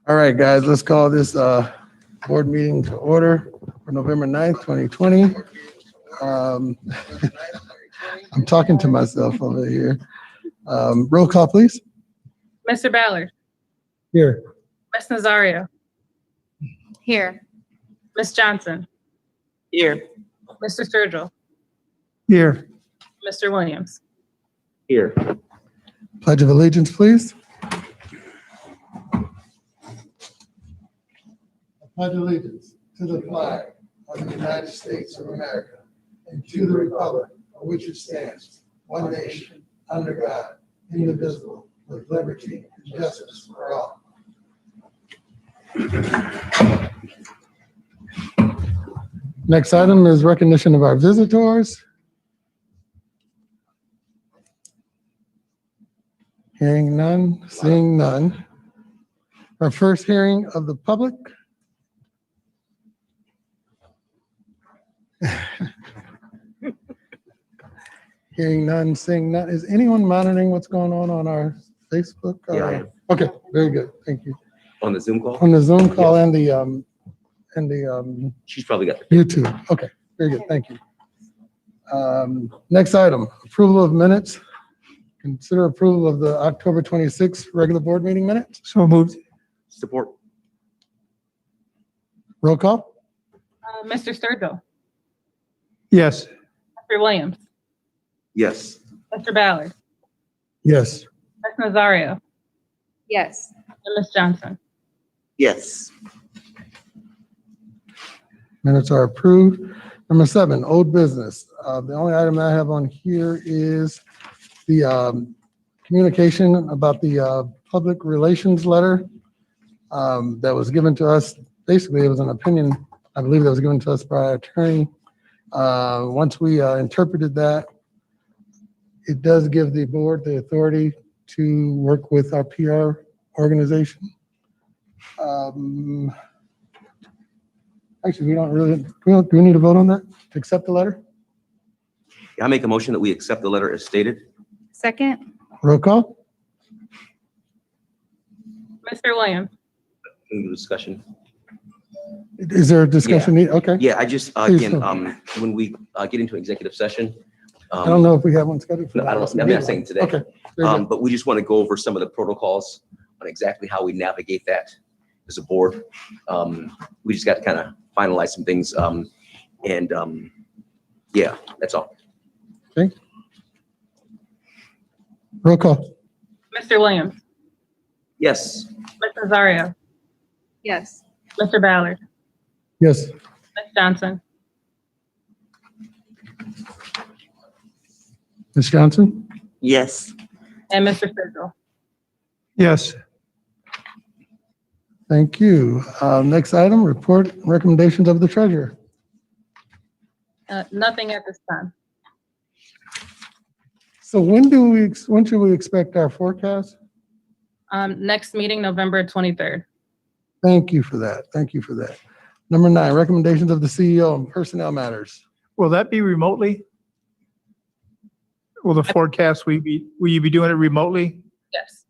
All right, guys, let's call this board meeting to order for November 9th, 2020. I'm talking to myself over here. Roll call, please. Mr. Ballard. Here. Ms. Nazario. Here. Ms. Johnson. Here. Mr. Sturgill. Here. Mr. Williams. Here. Pledge of allegiance, please. I pledge allegiance to the flag of the United States of America and to the republic for which it stands, one nation, under God, indivisible, with liberty and justice for all. Next item is recognition of our visitors. Hearing none, seeing none. Our first hearing of the public. Hearing none, seeing none. Is anyone monitoring what's going on our Facebook? Yeah, I am. Okay, very good. Thank you. On the Zoom call? On the Zoom call and the She's probably got the. YouTube. Okay, very good. Thank you. Next item, approval of minutes. Consider approval of the October 26th regular board meeting minutes. So moved. Support. Roll call. Mr. Sturgill. Yes. Mr. Williams. Yes. Mr. Ballard. Yes. Ms. Nazario. Yes. And Ms. Johnson. Yes. Minutes are approved. Number 7, old business. The only item I have on here is the communication about the public relations letter that was given to us. Basically, it was an opinion, I believe, that was given to us by our attorney. Once we interpreted that, it does give the board the authority to work with our PR organization. Actually, we don't really, do we need to vote on that to accept the letter? Yeah, I make a motion that we accept the letter as stated. Second. Roll call? Mr. Williams. Any discussion? Is there a discussion need? Okay. Yeah, I just, Please again, do. when we get into executive session. I don't know if we have one scheduled for No, that. I don't, I'm not saying today. Okay. Very good. But we just want to go over some of the protocols on exactly how we navigate that as a board. We just got to kind of finalize some things. Yeah, that's all. Okay. Roll call. Mr. Williams. Yes. Ms. Nazario. Yes. Mr. Ballard. Yes. Ms. Johnson. Ms. Johnson? Yes. And Mr. Sturgill. Yes. Thank you. Next item, report recommendations of the treasurer. Nothing at this time. So when should we expect our forecast? Next meeting, November 23rd. Thank you for that. Thank you for that. Number 9, recommendations of the CEO on personnel matters. Will that be remotely? Will the forecast, will you be doing it remotely? Yes.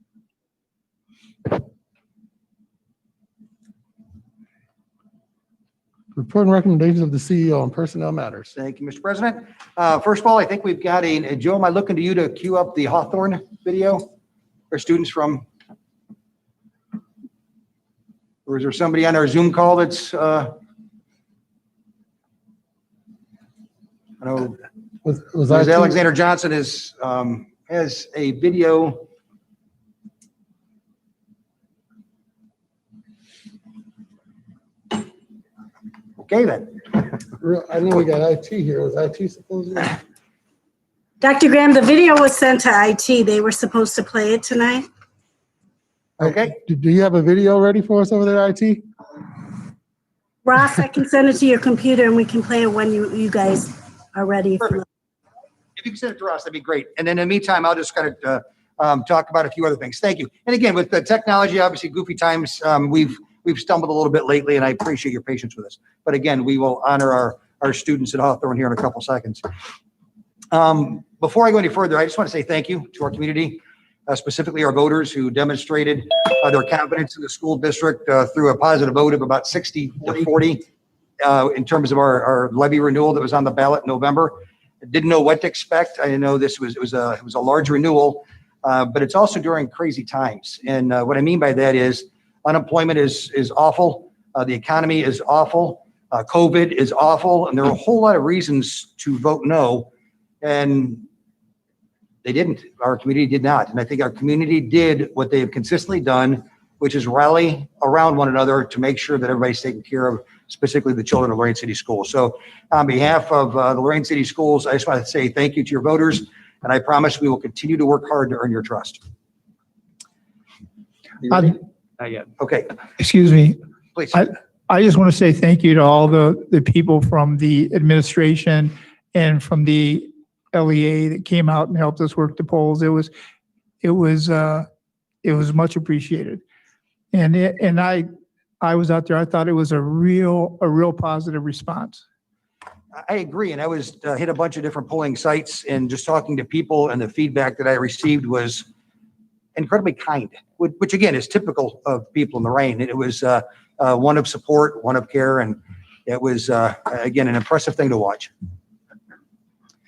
Report and recommendations of the CEO on personnel matters. Thank you, Mr. President. First of all, I think we've got Joe, am I looking to you to queue up the Hawthorne video for students from, or is there somebody on our Zoom call that's, I know, Was Ms. IT Alexander Johnson is, has a video. Okay, then. I know we got IT here. Was IT supposed to? Dr. Graham, the video was sent to IT. They were supposed to play it tonight. Okay. Do you have a video ready for us over there, IT? Ross, I can send it to your computer and we can play it when you guys are ready. Perfect. If you can send it to us, that'd be great. And then in the meantime, I'll just kind of talk about a few other things. Thank you. And again, with the technology, obviously goofy times, we've stumbled a little bit lately, and I appreciate your patience with us. But again, we will honor our students at Hawthorne here in a couple seconds. Before I go any further, I just want to say thank you to our community. specifically our voters who demonstrated their confidence in the school district through a positive vote of about 60-40 in terms of our levy renewal that was on the ballot in November. I didn't know what to expect. I know it was a large renewal, but it's also during crazy times. And what I mean by that is unemployment is awful. The economy is awful. COVID is awful. And there are a whole lot of reasons to vote no. And they didn't. Our community did not. And I think our community did what they have consistently done, which is rally around one another to make sure that everybody's taken care of, specifically the children of Lorain City Schools. So on behalf of the Lorain City Schools, I just want to say thank you to your voters. And I promise we will continue to work hard to earn your trust. You ready? Not yet. Okay, Excuse me. please. I just want to say thank you to all the people from the administration and from the LEA that came out and helped us work the polls. It was much appreciated. And I was out there. I thought it was a real positive response. I agree. And I was hit a bunch of different polling sites, and just talking to people, and the feedback that I received was incredibly kind, which again is typical of people in the Lorain. It was one of support, one of care, and it was again an impressive thing to watch.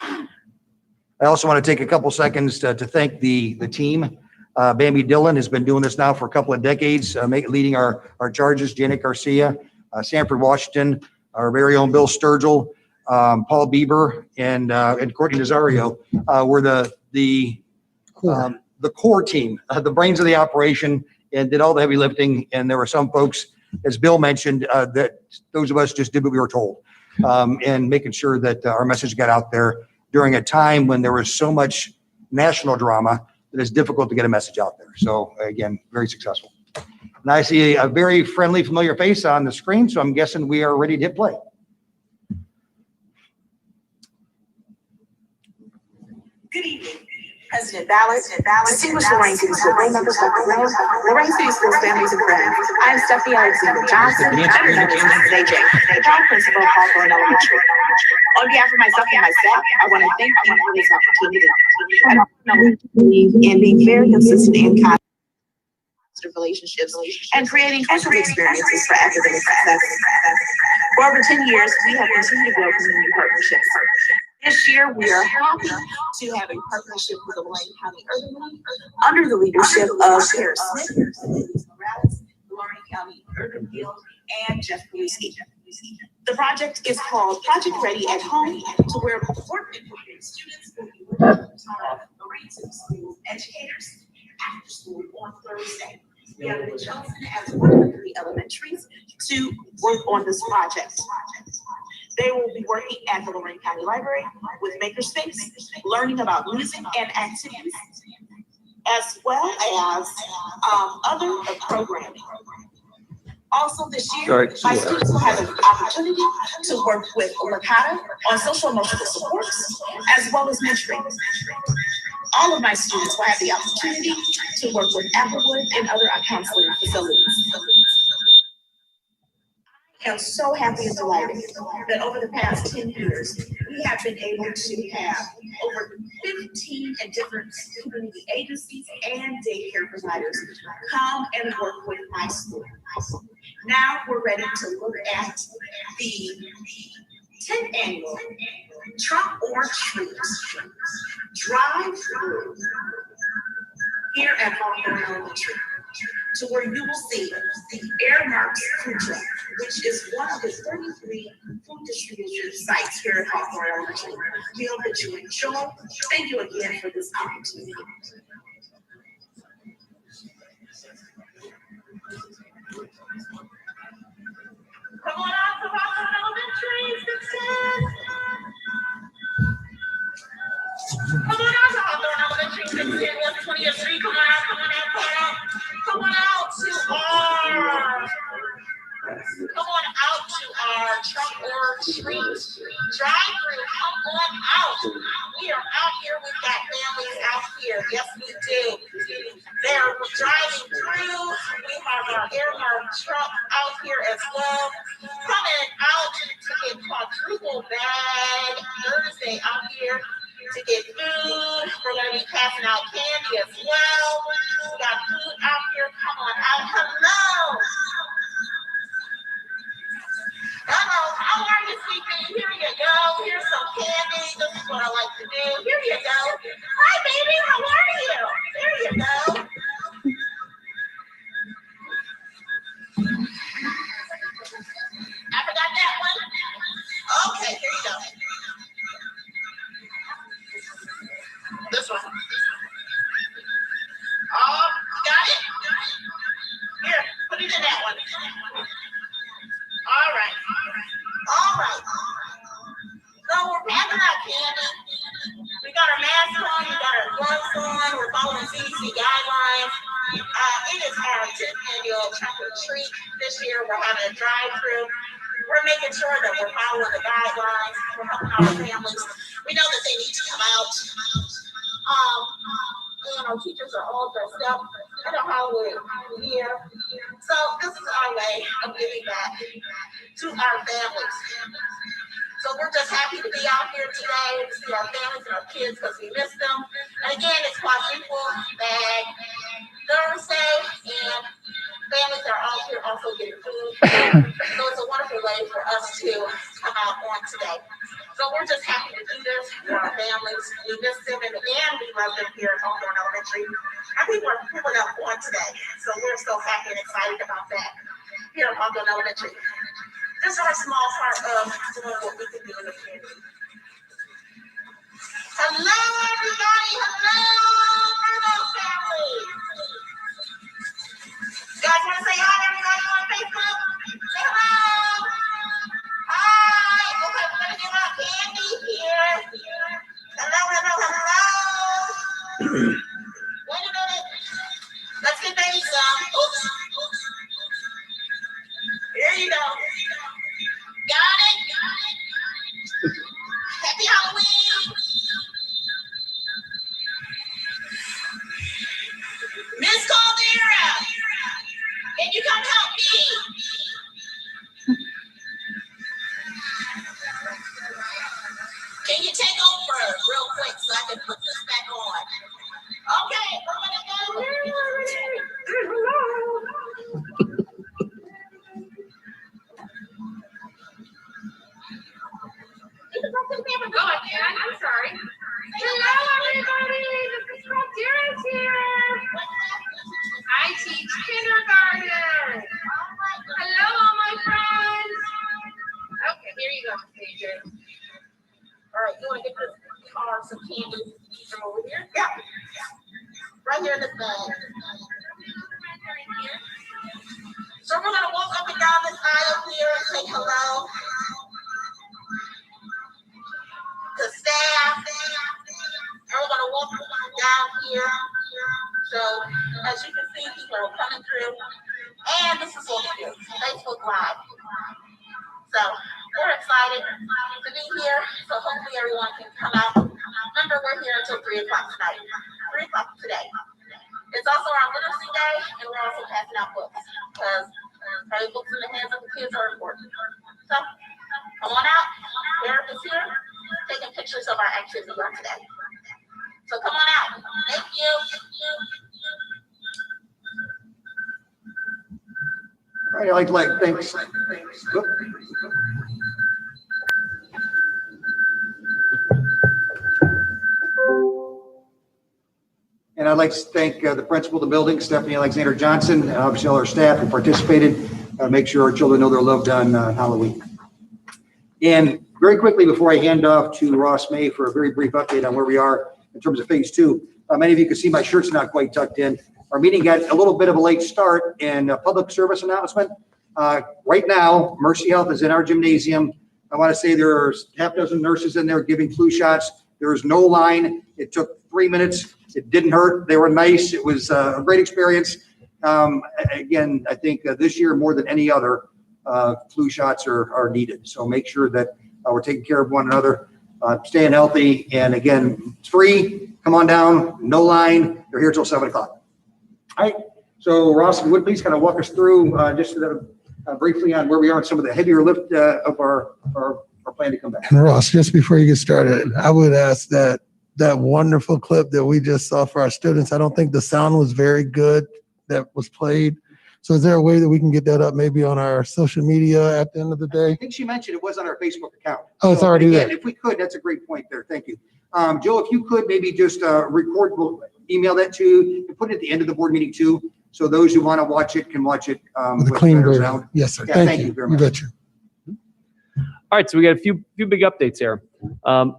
I also want to take a couple seconds to thank the team. Bambi Dillon has been doing this now for a couple of decades, leading our charges. Janet Garcia, Sanford Washington, our very own Bill Sturgill, Paul Bieber, and Courtney Nazario were the core team, the brains of the operation, and did all the heavy lifting. And there were some folks, as Bill mentioned, that those of us just did what we were told, and making sure that our message got out there during a time when there was so much national drama that it's difficult to get a message out there. So again, very successful. And I see a very friendly, familiar face on the screen, so I'm guessing we are ready to hit play. Good evening, President Ballard, distinguished Lorain City School board members, Dr. Brown, Lorain City Schools families and friends. I am Stephanie Alexander Johnson, better known as AJ, the proud principal of Hawthorne Elementary. On behalf of myself and my staff, I want to thank you for this opportunity. I believe in being very consistent and positive relationships and creating positive experiences for academic success. For over 10 years, we have continued to grow community partnerships. This year, we are happy to have a partnership with the Lorain County Urban League under the leadership of Sarah Smith, Lorain County Urban Guild, and Jeff Pelusi. The project is called Project Ready at Home, to where work and preparing students will be working with Lorain City Schools educators after school on Thursday. We have been chosen as one of the 3 elementaries to work on this project. They will be working at the Lorain County Library with Makerspace, learning about music and activities, as well as other programming. Also this year, my students will have an opportunity to work with Lakata on social emotional supports, as well as mentoring. All of my students will have the opportunity to work with Applewood and other counseling facilities. I am so happy and delighted that over the past 10 years, we have been able to have over 15 different community agencies and daycare providers come and work with my school. Now we're ready to look at the 10th annual Trunk or Treat drive-through here at Hawthorne Elementary, to where you will see the Airmarks food truck, which is one of the 33 food distribution sites here at Hawthorne Elementary. We hope that you enjoy. Thank you again for this opportunity. Come on out to Hawthorne Elementary, Dixon. Come on out to Hawthorne Elementary, Dixon, 120th Street. Come on out, come on out, come on out. Come on out to our Trunk or Treat drive-through. Come on out. We are out here. We've got families out here. Yes, we do. They're driving through. We have our Airmark truck out here as well. Coming out to get quadruple bag Thursday out here. to get food. We're gonna be passing out candy as well. We got food out here. Come on out. Hello. Hello. How are you, sleeping? Here you go. Here's some candy. This is what I like to do. Here you go. Hi, baby. How are you? There you go. I forgot that one. Okay, here you go. This one. Oh, you got it? Here, put it in that one. All right. All right. So we're passing out candy. We got our masks on, we got our gloves on, we're following CDC guidelines. It is our 10th annual trunk or treat. This year we're having a drive-through. We're making sure that we're following the guidelines. We're helping our families. We know that they need to come out. And our teachers are all dressed up in a Halloween gear. So this is our way of giving back to our families. So we're just happy to be out here today to see our families and our kids because we miss them. And again, it's Quadruple Bag Thursday, and families are out here also getting food. So it's a wonderful way for us to come out on today. So we're just happy to do this for our families. We miss them, and we love them here at Hawthorne Elementary. And people are pulling up on today. So we're so happy and excited about that here at Hawthorne Elementary. This is our small part of doing what we can do in the community. Hello, everybody. Hello, Virgo family. You guys want to say hi to everybody on Facebook? Say hello. Hi. Okay, we're going to give out candy here. Hello, hello, hello. Wait a minute. Let's get baby some. Oops. Here you go. Got it? Happy Halloween. Miss Caldera, can you come help me? Can you take over real quick so I can put this back on? Okay, we're gonna go. Go again. I'm sorry. Hello, everybody. This is Caldera's here. I teach kindergarten. Hello, all my friends. Okay, here you go, AJ. All right, you want to get this car some candy from over here? Yeah. Right here in this bag. So we're gonna walk up and down this aisle here and say hello to staff. And we're gonna walk down here. So as you can see, people are coming through. And this is what we do, Facebook Live. So we're excited to be here. So hopefully everyone can come out. Remember, we're here until 3 o'clock tonight. 3 o'clock today. It's also our literacy day, and we're also passing out books because having books in the hands of the kids are important. So come on out. Eric is here taking pictures of our activity on today. So come on out. Thank you. All right, I'd like to thanks. And I'd like to thank the principal of the building, Stephanie Alexander Johnson, obviously all our staff who participated, make sure our children know they're loved on Halloween. And very quickly, before I hand off to Ross May for a very brief update on where we are in terms of phase 2, many of you can see my shirt's not quite tucked in. Our meeting got a little bit of a late start, and a public service announcement. Right now, Mercy Health is in our gymnasium. I want to say there's half dozen nurses in there giving flu shots. There's no line. It took 3 minutes. It didn't hurt. They were nice. It was a great experience. Again, I think this year more than any other, flu shots are needed. So make sure that we're taking care of one another, staying healthy. And again, it's free. Come on down. No line. They're here till 7 o'clock. All right. So Ross, if you would please kind of walk us through just briefly on where we are on some of the heavier lift of our plan to come back. And Ross, just before you get started, I would ask that that wonderful clip that we just saw for our students. I don't think the sound was very good that was played. So is there a way that we can get that up maybe on our social media at the end of the I day? think she mentioned it was on our Facebook account. Oh, it's So, already again, there. If we could, that's a great point there. Thank you. Joe, if you could maybe just record, we'll email that to, and put it at the end of the board meeting too. So those who want to watch it can watch it With a with clean better version. sound. Yes, sir. Yeah, Thank you. very You much. betcha. All right, so we got a few big updates here.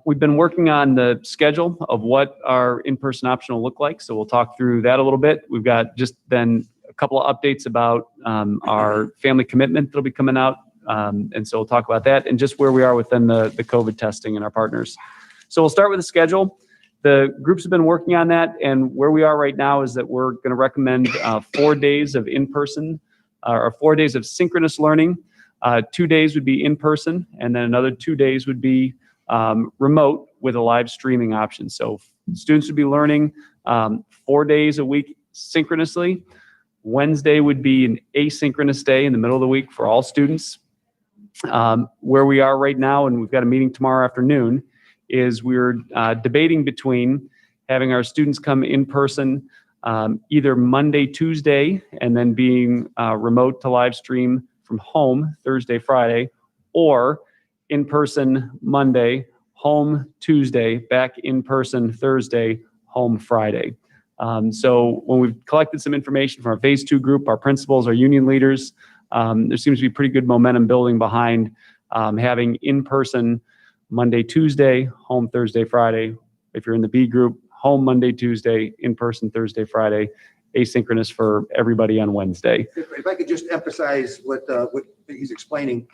We've been working on the schedule of what our in-person option will look like, so we'll talk through that a little bit. We've got just then a couple of updates about our family commitment that'll be coming out, and so we'll talk about that and just where we are within the COVID testing and our partners. So we'll start with the schedule. The groups have been working on that, and where we are right now is that we're going to recommend 4 days of in-person or 4 days of synchronous learning. 2 days would be in person, and then another 2 days would be remote with a live streaming option. So students would be learning 4 days a week synchronously. Wednesday would be an asynchronous day in the middle of the week for all students. Where we are right now, and we've got a meeting tomorrow afternoon, is we're debating between having our students come in person either Monday, Tuesday, and then being remote to live stream from home Thursday, Friday, or in person Monday, home Tuesday, back in person Thursday, home Friday. So when we've collected some information from our phase 2 group, our principals, our union leaders, there seems to be pretty good momentum building behind having in person Monday, Tuesday, home Thursday, Friday. If you're in the B group, home Monday, Tuesday, in person Thursday, Friday, asynchronous for everybody on Wednesday. If I could just emphasize what he's explaining,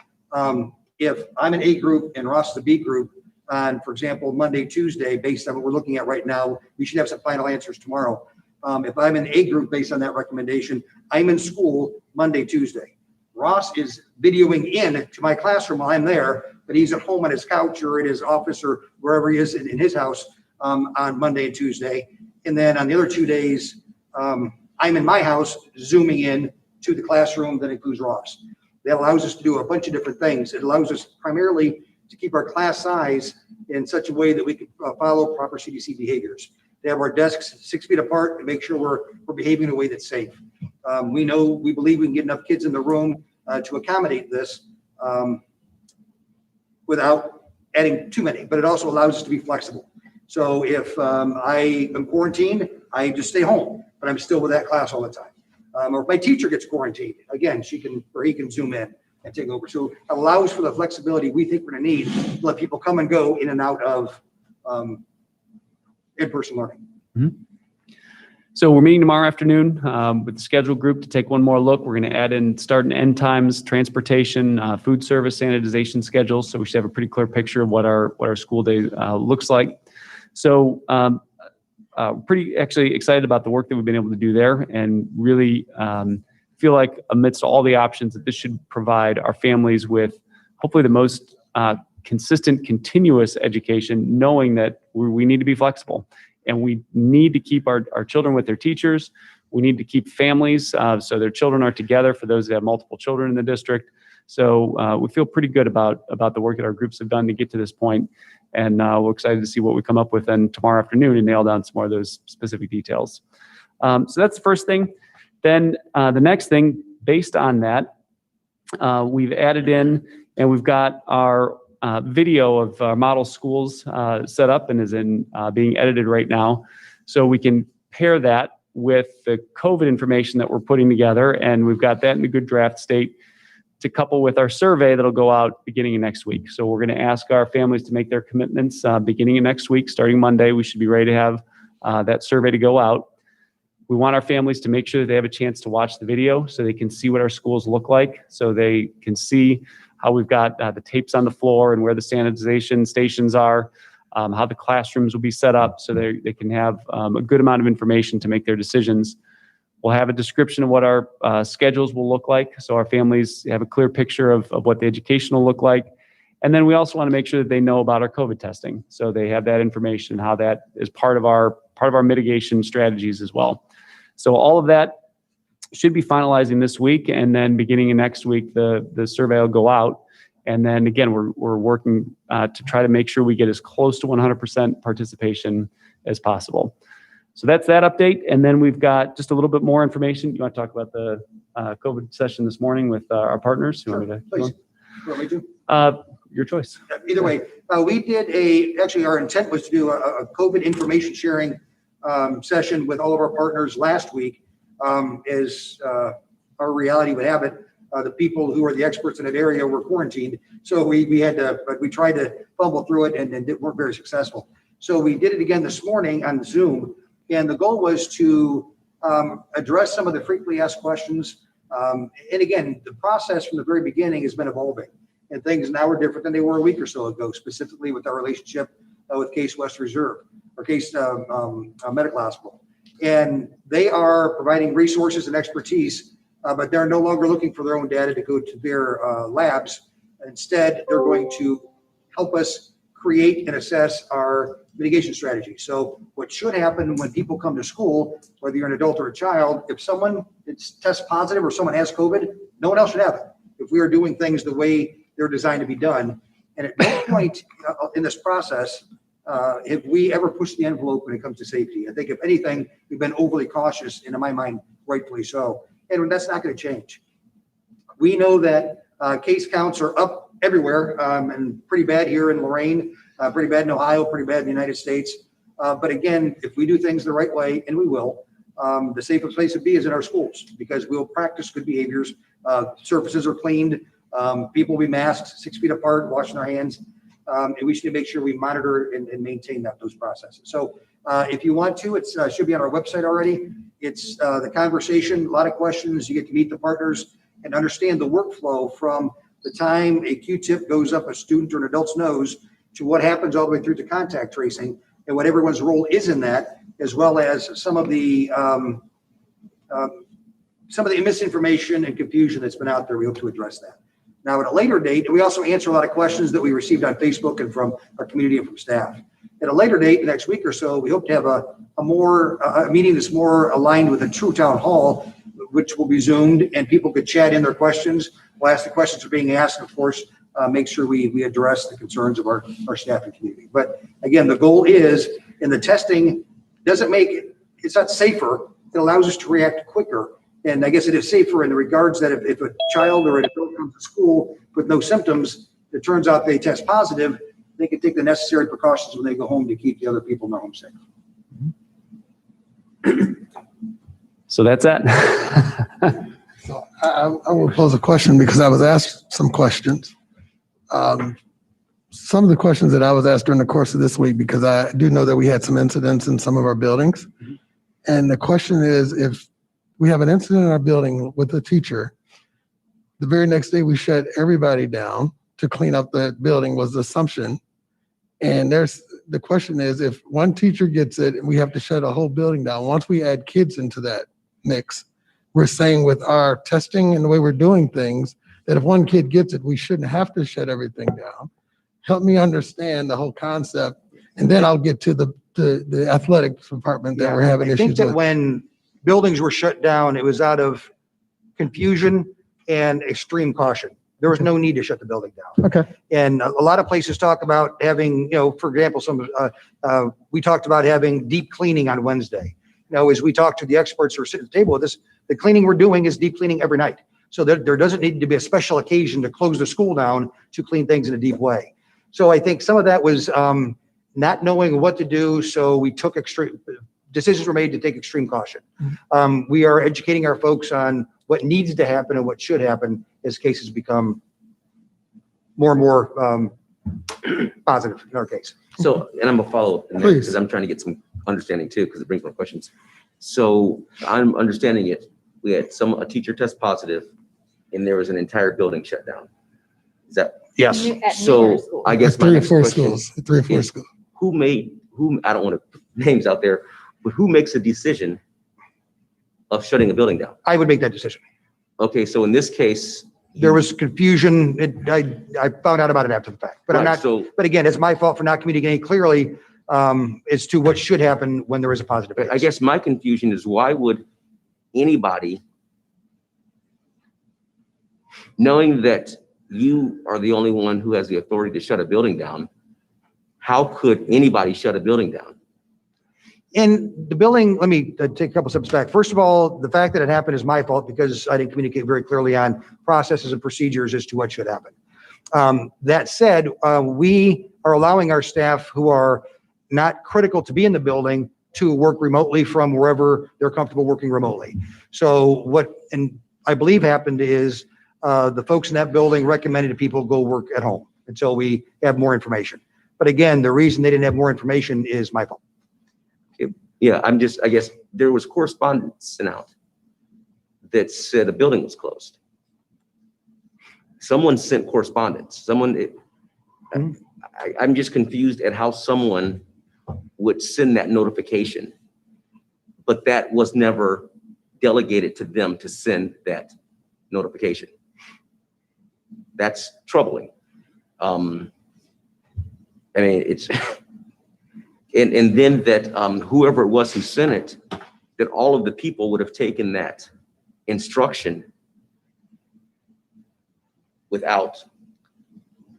if I'm an A group and Ross is a B group on, for example, Monday, Tuesday, based on what we're looking at right now, we should have some final answers tomorrow. If I'm an A group based on that recommendation, I'm in school Monday, Tuesday. Ross is videoing in to my classroom while I'm there, but he's at home on his couch or in his office or wherever he is in his house on Monday and Tuesday. And then on the other 2 days, I'm in my house Zooming in to the classroom that includes Ross. That allows us to do a bunch of different things. It allows us primarily to keep our class size in such a way that we can follow proper CDC behaviors. To have our desks 6 feet apart and make sure we're behaving in a way that's safe. We believe we can get enough kids in the room to accommodate this without adding too many, but it also allows us to be flexible. So if I am quarantined, I just stay home, but I'm still with that class all the time. Or if my teacher gets quarantined, again, he can Zoom in and take over. So it allows for the flexibility we think we're gonna need to let people come and go in and out of in-person learning. Mm-hmm. So we're meeting tomorrow afternoon with the schedule group to take one more look. We're going to add in start and end times, transportation, food service, sanitization schedules. So we should have a pretty clear picture of what our school day looks like. So pretty actually excited about the work that we've been able to do there, and really feel like amidst all the options that this should provide our families with hopefully the most consistent, continuous education, knowing that we need to be flexible. And we need to keep our children with their teachers. We need to keep families so their children are together for those that have multiple children in the district. So we feel pretty good about the work that our groups have done to get to this point. And we're excited to see what we come up with then tomorrow afternoon and nail down some more of those specific details. So that's the first thing. Then the next thing, based on that, we've added in, and we've got our video of our model schools set up and is being edited right now. So we can pair that with the COVID information that we're putting together, and we've got that in a good draft state to couple with our survey that'll go out beginning of next week. So we're going to ask our families to make their commitments beginning of next week. Starting Monday, we should be ready to have that survey to go out. We want our families to make sure that they have a chance to watch the video so they can see what our schools look like, so they can see how we've got the tapes on the floor and where the sanitization stations are, how the classrooms will be set up so they can have a good amount of information to make their decisions. We'll have a description of what our schedules will look like, so our families have a clear picture of what the education will look like. And then we also want to make sure that they know about our COVID testing, so they have that information, how that is part of our mitigation strategies as well. So all of that should be finalizing this week, and then beginning of next week, the survey will go out. And then again, we're working to try to make sure we get as close to 100% participation as possible. So that's that update. And then we've got just a little bit more information. You want to talk about the COVID session this morning with our partners? You want me to? Please. You want me to? Your choice. Either way, we did actually our intent was to do a COVID information sharing session with all of our partners last week. As our reality would have it, the people who are the experts in that area were quarantined. So we had to, but we tried to fumble through it and weren't very successful. So we did it again this morning on Zoom. And the goal was to address some of the frequently asked questions. And again, the process from the very beginning has been evolving. And things now are different than they were a week or so ago, specifically with our relationship with Case West Reserve or Case Medical Hospital. And they are providing resources and expertise, but they're no longer looking for their own data to go to their labs. Instead, they're going to help us create and assess our mitigation strategy. So what should happen when people come to school, whether you're an adult or a child, if someone tests positive or someone has COVID, no one else should have it. If we are doing things the way they're designed to be done. And at no point in this process have we ever pushed the envelope when it comes to safety. I think if anything, we've been overly cautious, and in my mind, rightfully so. And that's not going to change. We know that case counts are up everywhere and pretty bad here in Lorain, pretty bad in Ohio, pretty bad in the United States. But again, if we do things the right way, and we will, the safest place to be is in our schools because we'll practice good behaviors. Surfaces are cleaned. People will be masked 6 feet apart, washing their hands. And we should make sure we monitor and maintain those processes. So if you want to, it should be on our website already. It's the conversation, a lot of questions. You get to meet the partners and understand the workflow from the time a Q-tip goes up a student or an adult's nose to what happens all the way through to contact tracing and what everyone's role is in that, as well as some of the misinformation and confusion that's been out there. We hope to address that. Now, at a later date, we also answer a lot of questions that we received on Facebook and from our community and from staff. At a later date, next week or so, we hope to have a meeting that's more aligned with a true town hall, which will be Zoomed, and people could chat in their questions. We'll ask the questions that are being asked, and of course, make sure we address the concerns of our staff and community. But again, the goal is, in the testing, it's not safer. It allows us to react quicker. And I guess it is safer in the regards that if a child or an adult comes to school with no symptoms, it turns out they test positive, they can take the necessary precautions when they go home to keep the other people in their home safe. So that's that. So I will pose a question because I was asked some questions. Some of the questions that I was asked during the course of this week, because I do know that we had some incidents in some of our buildings. And the question is, if we have an incident in our building with a teacher, the very next day we shut everybody down to clean up the building was the assumption. And the question is, if one teacher gets it and we have to shut a whole building down, once we add kids into that mix, we're saying with our testing and the way we're doing things, that if one kid gets it, we shouldn't have to shut everything down. Help me understand the whole concept. And then I'll get to the athletics department that we're having issues with. I think that when buildings were shut down, it was out of confusion and extreme caution. There was no need to shut the building down. Okay. And a lot of places talk about having, for example, we talked about having deep cleaning on Wednesday. As we talk to the experts who are sitting at the table with us, the cleaning we're doing is deep cleaning every night. So there doesn't need to be a special occasion to close the school down to clean things in a deep way. So I think some of that was not knowing what to do. So we took decisions were made to take extreme caution. We are educating our folks on what needs to happen and what should happen as cases become more and more positive in our case. So, and I'm gonna follow up Please. because I'm trying to get some understanding too, because it brings more questions. So I'm understanding it. We had a teacher test positive and there was an entire building shut down. Is that? Yes. So I guess my Three or next four question schools. 3 or 4 is, schools. who, I don't want to put names out there, but who makes a decision of shutting a building down? I would make that decision. Okay, so in this case. There was confusion. I found out about it after the fact, but Right, so- but again, it's my fault for not communicating clearly as to what should happen when there is a positive case. I guess my confusion is, why would anybody, knowing that you are the only one who has the authority to shut a building down. How could anybody shut a building down? And the building, let me take a couple steps back. First of all, the fact that it happened is my fault because I didn't communicate very clearly on processes and procedures as to what should happen. That said, we are allowing our staff who are not critical to be in the building to work remotely from wherever they're comfortable working remotely. So what, and I believe happened is the folks in that building recommended to people go work at home until we have more information. But again, the reason they didn't have more information is my fault. Yeah, I guess there was correspondence sent out that said a building was closed. Someone sent correspondence. I'm just confused at how someone would send that notification, but that was never delegated to them to send that notification. That's troubling. I mean, it's, and then that whoever it was who sent it, that all of the people would have taken that instruction without,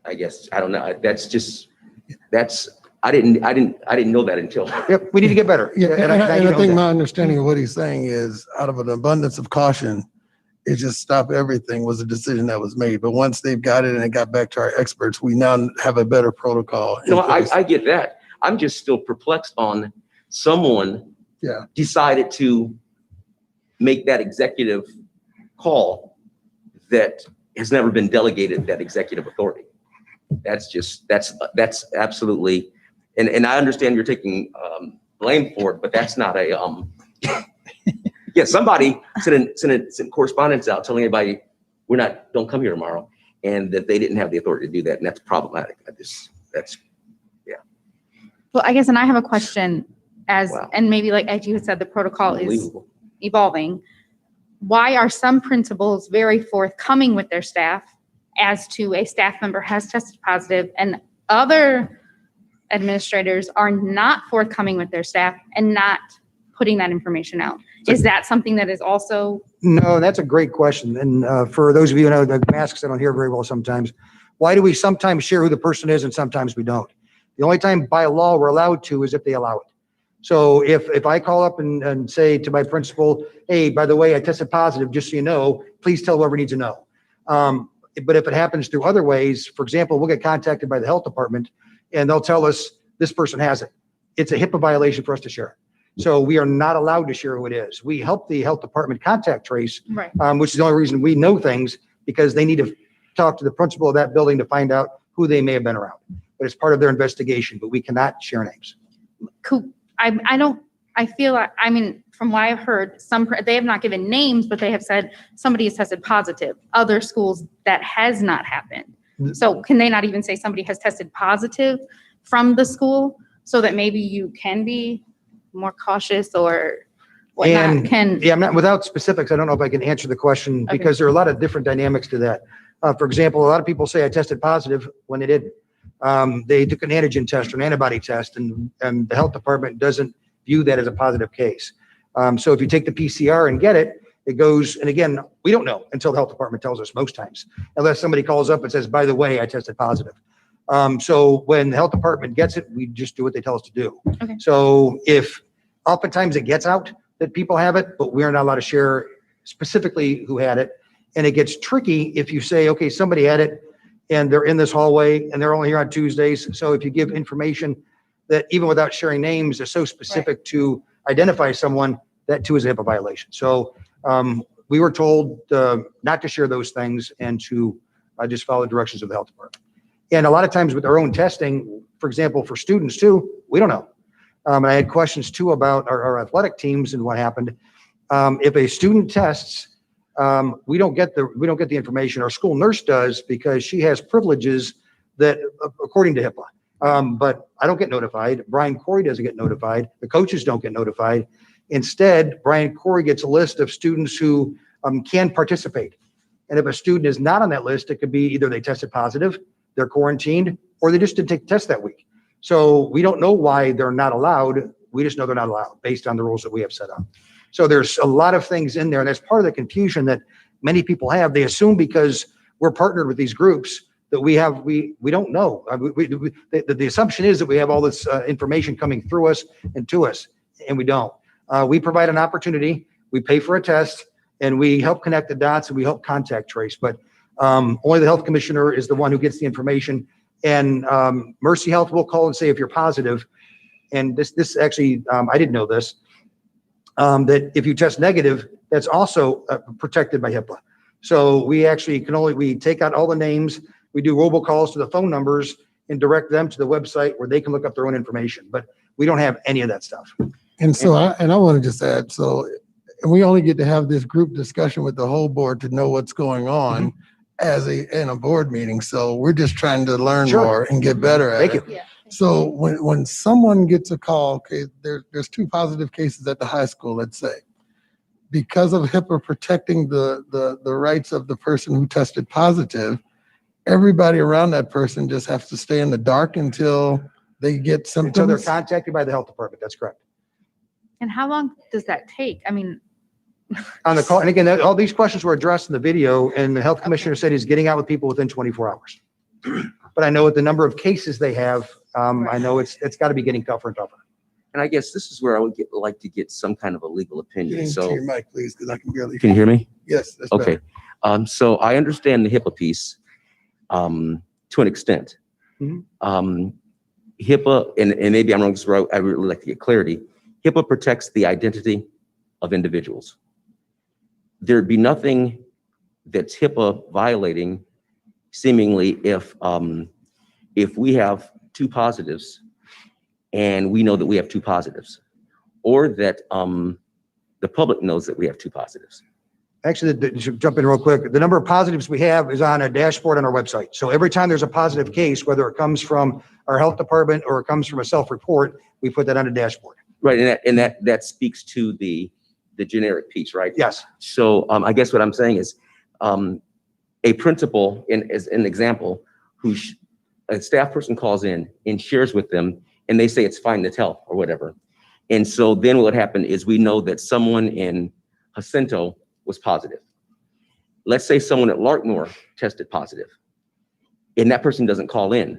I guess, I don't know. I didn't know that until. Yep, we need to get better. Yeah, and I I think that. my understanding of what he's saying is out of an abundance of caution, it just stop everything was a decision that was made. But once they've got it and it got back to our experts, we now have a better protocol. in No, place. I get that. I'm just still perplexed on someone decided to make that executive call that has never been delegated that executive authority. That's absolutely, and I understand you're taking blame for it, but that's not a, yeah, somebody sent correspondence out telling everybody, don't come here tomorrow, and that they didn't have the authority to do that, and that's problematic. Well, I guess, and I have a question Wow. and maybe like, as you had said, the protocol is Unbelievable. evolving. Why are some principals very forthcoming with their staff as to a staff member has tested positive and other administrators are not forthcoming with their staff and not putting that information out? Is that something that is also? No, that's a great question. And for those of you who know the masks, I don't hear very well sometimes. Why do we sometimes share who the person is and sometimes we don't? The only time by law we're allowed to is if they allow it. So if I call up and say to my principal, hey, by the way, I tested positive, just so you know, please tell whoever needs to know. But if it happens through other ways, for example, we'll get contacted by the health department and they'll tell us this person has it. It's a HIPAA violation for us to share it. So we are not allowed to share who it is. We help the health department contact trace, Right. Which is the only reason we know things, because they need to talk to the principal of that building to find out who they may have been around. But it's part of their investigation, but we cannot share names. I feel like, I mean, from what I've heard, they have not given names, but they have said somebody has tested positive. Other schools that has not happened. So can they not even say somebody has tested positive from the school so that maybe you can be more cautious or whatnot? Yeah, I'm not, without specifics, I don't know if I can answer the question because there are a lot of different dynamics to that. For example, a lot of people say I tested positive when they didn't. They took an antigen test or an antibody test and the health department doesn't view that as a positive case. So if you take the PCR and get it, it goes, and again, we don't know until the health department tells us most times, unless somebody calls up and says, by the way, I tested positive. So when the health department gets it, we just do what they tell us to do. Okay. So if oftentimes it gets out that people have it, but we're not allowed to share specifically who had it. And it gets tricky if you say, okay, somebody had it and they're in this hallway and they're only here on Tuesdays. So if you give information that even without sharing names is so specific to identify someone, that too is a HIPAA violation. So we were told not to share those things and to just follow the directions of the health department. And a lot of times with our own testing, for example, for students too, we don't know. And I had questions too about our athletic teams and what happened. If a student tests, we don't get the information. Our school nurse does because she has privileges that according to HIPAA. But I don't get notified. Brian Corey doesn't get notified. The coaches don't get notified. Instead, Brian Corey gets a list of students who can participate. And if a student is not on that list, it could be either they tested positive, they're quarantined, or they just didn't take the test that week. So we don't know why they're not allowed. We just know they're not allowed based on the rules that we have set up. So there's a lot of things in there, and that's part of the confusion that many people have. They assume because we're partnered with these groups that we don't know. The assumption is that we have all this information coming through us and to us, and we don't. We provide an opportunity, we pay for a test, and we help connect the dots, and we help contact trace. But only the health commissioner is the one who gets the information. And Mercy Health will call and say if you're positive. And this actually, I didn't know this, that if you test negative, that's also protected by HIPAA. So we actually we take out all the names, we do robocalls to the phone numbers and direct them to the website where they can look up their own information. But we don't have any of that stuff. And so I want to just add, so we only get to have this group discussion with the whole board to know what's going on in a board meeting. So we're just trying to learn Sure. more and get better at Thank it. you. Yeah. So when someone gets a call, okay, there's 2 positive cases at the high school, let's say, because of HIPAA protecting the rights of the person who tested positive, everybody around that person just has to stay in the dark until they get symptoms. Until they're contacted by the health department. That's correct. And how long does that take? I mean, On the call, and again, all these questions were addressed in the video, and the health commissioner said he's getting out with people within 24 hours. But I know with the number of cases they have, I know it's got to be getting tougher and tougher. And I guess this is where I would like to get some kind of a legal Get opinion. into So your mic, please, because I can barely. can you hear me? Yes. That's Okay. better. So I understand the HIPAA piece to an extent. Mhm. HIPAA, and maybe I'm wrong, this is where I really like to get clarity. HIPAA protects the identity of individuals. There'd be nothing that's HIPAA violating seemingly if we have 2 positives and we know that we have 2 positives, or that the public knows that we have 2 positives. Actually, jump in real quick. The number of positives we have is on a dashboard on our website. So every time there's a positive case, whether it comes from our health department or it comes from a self-report, we put that on a dashboard. Right, and that speaks to the generic piece, right? Yes. So I guess what I'm saying is a principal, as an example, a staff person calls in and shares with them, and they say it's fine to tell or whatever. And so then what happened is we know that someone in Jacinto was positive. Let's say someone at Larkmore tested positive, and that person doesn't call in.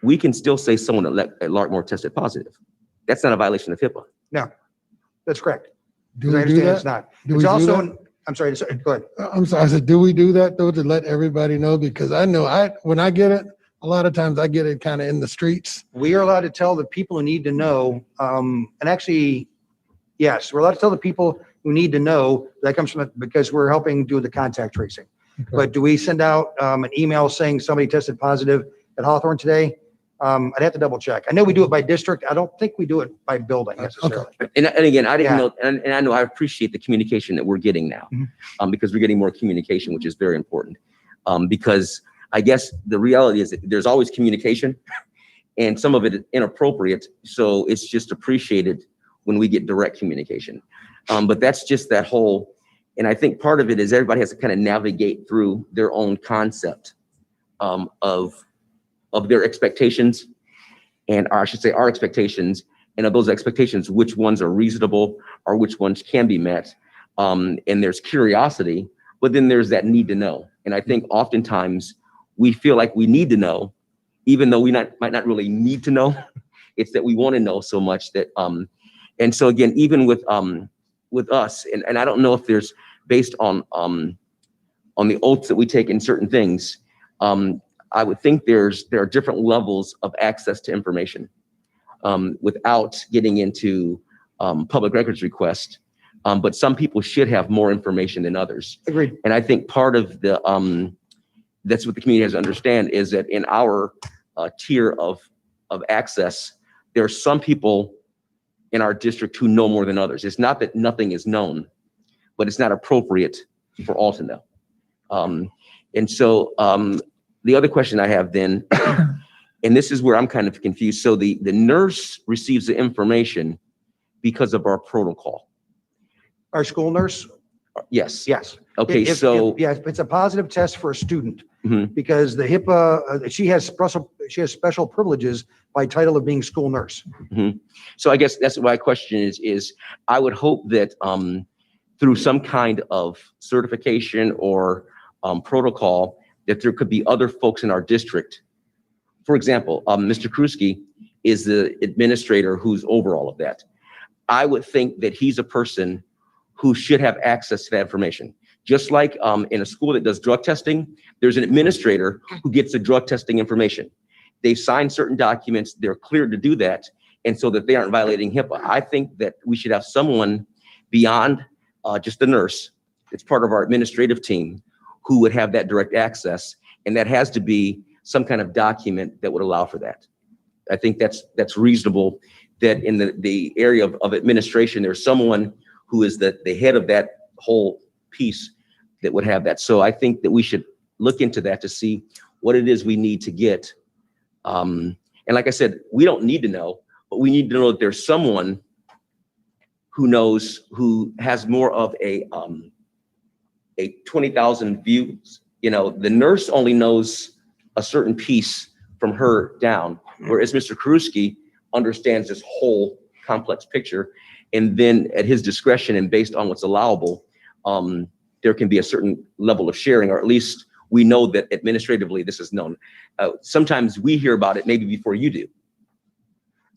We can still say someone at Larkmore tested positive. That's not a violation of HIPAA. No, that's correct. Do I we do understand it's that? not. Do It's we do also, that? I'm sorry, go ahead. I'm sorry. I said, do we do that though, to let everybody know? Because I know when I get it, a lot of times I get it kind of in the streets. We are allowed to tell the people who need to know, and actually, yes, we're allowed to tell the people who need to know. That comes from, because we're helping do the contact tracing. Okay. But do we send out an email saying somebody tested positive at Hawthorne today? I'd have to double check. I know we do it by district. I don't think we do it by building necessarily. And again, I didn't Yeah. know, and I know I appreciate the communication that we're getting now, because we're getting more communication, which is very important. Because I guess the reality is that there's always communication, and some of it is inappropriate. So it's just appreciated when we get direct communication. But that's just that whole, and I think part of it is everybody has to kind of navigate through their own concept of their expectations, and I should say our expectations, and of those expectations, which ones are reasonable or which ones can be met. And there's curiosity, but then there's that need to know. And I think oftentimes we feel like we need to know, even though we might not really need to know. It's that we want to know so much that, and so again, even with us, and I don't know if there's, based on the oaths that we take in certain things, I would think there are different levels of access to information without getting into public records request. But some people should have more information than others. Agreed. And I think part of that's what the community has to understand, is that in our tier of access, there are some people in our district who know more than others. It's not that nothing is known, but it's not appropriate for all to know. And so the other question I have then, and this is where I'm kind of confused. So the nurse receives the information because of our protocol. Our school nurse? Yes. Yes. Okay, so. Yes, it's a positive test for a student, Mhm. because the HIPAA, she has special privileges by title of being school nurse. So I guess that's my question is I would hope that through some kind of certification or protocol that there could be other folks in our district. For example, Mr. Kruski is the administrator who's over all of that. I would think that he's a person who should have access to that information. Just like in a school that does drug testing, there's an administrator who gets the drug testing information. They sign certain documents, they're cleared to do that, and so that they aren't violating HIPAA. I think that we should have someone beyond just the nurse, it's part of our administrative team, who would have that direct access, and that has to be some kind of document that would allow for that. I think that's reasonable, that in the area of administration, there's someone who is the head of that whole piece that would have that. So I think that we should look into that to see what it is we need to get. And like I said, we don't need to know, but we need to know that there's someone who knows, who has more of a 20,000 views. You know, the nurse only knows a certain piece from her down, whereas Mr. Kruski understands this whole complex picture. And then at his discretion and based on what's allowable, there can be a certain level of sharing, or at least we know that administratively this is known. Sometimes we hear about it maybe before you do.